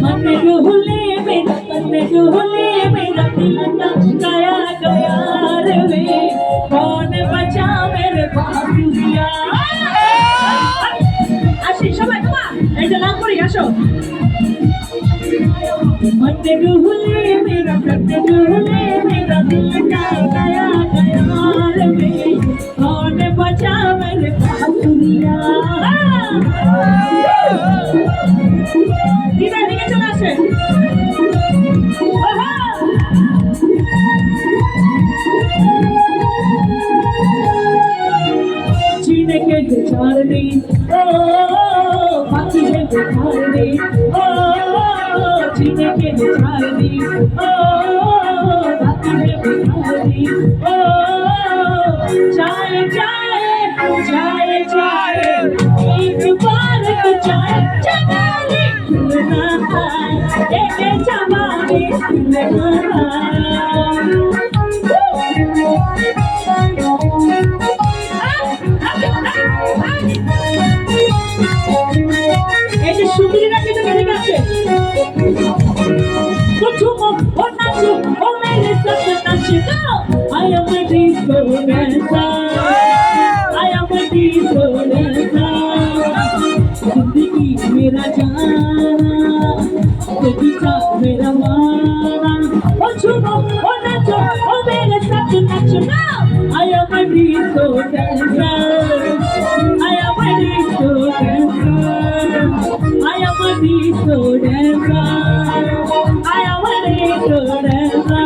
मन डोले मेरा दिल का गया गया रे कौन बचा मेरे बाबुलिया আসি সবাই তোমা এটা লাভ করি আসো मन डोले मेरा दिल का गया गया रे कौन बचा मेरे बाबुलिया কিদার দিকে চলে আসে जीने के बेचार नहीं ओ बाकी है बेकार नहीं ओ जीने के बेचार नहीं ओ बाकी है बेकार नहीं ओ जाए जाए जाए जाए एक बार तो जाए जमाने खुलना एक जमाने खुलना এই যে সুন্দরীরা কিন্তু ঠিক আছে কুচুমো ও নাচো ও মেরে সাথে নাচো I am a disco dancer I am a disco dancer जिंदगी मेरा जाना कविता मेरा माना ओ झूमो ओ नाचो ओ मेरे साथ नाचो I am a disco dancer I am a disco dancer I am a disco dancer I am a disco dancer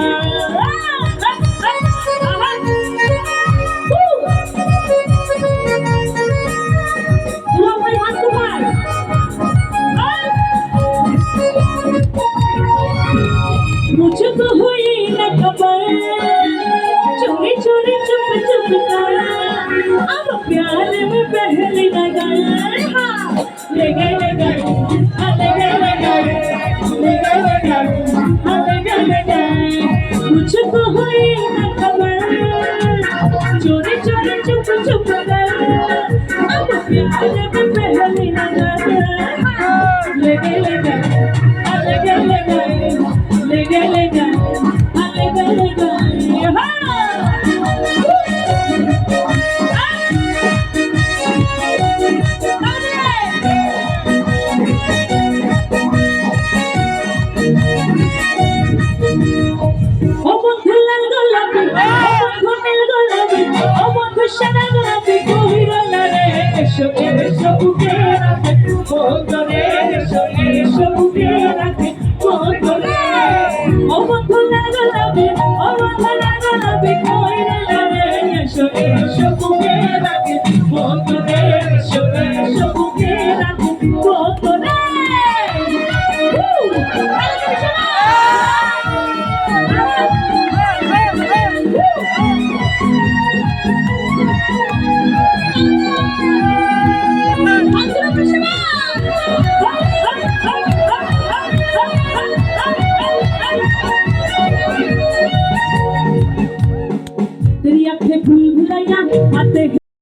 मुझको हुई न खबर चोरी चोरी चुप चुप कर अब प्यार में पहली नजर ले गए ले गए ले गए ले गए ले गए ले गए ले गए ले गए मुझको हुई न खबर चोरी चोरी चुप चुप कर अब प्यार में पहली नजर ले गए ले गए ले गए ले गए ले गए ले गए ले गए ले गए ও বন্ধু লাল গোলাপি ও বন্ধু নীল গোলাপি ও বন্ধু সাদা গোলাপি কহিরল রে এসো এসো বুকে রাখে বন্ধরে এসো এসো বুকে রাখে বন্ধরে ও বন্ধু লাল গোলাপি ও বন্ধু লাল গোলাপি কহিরল রে এসো এসো বুকে রাখে বন্ধরে এসো এসো বুকে রাখে বন্ধরে तेरी आंखें भूल भुलैया आते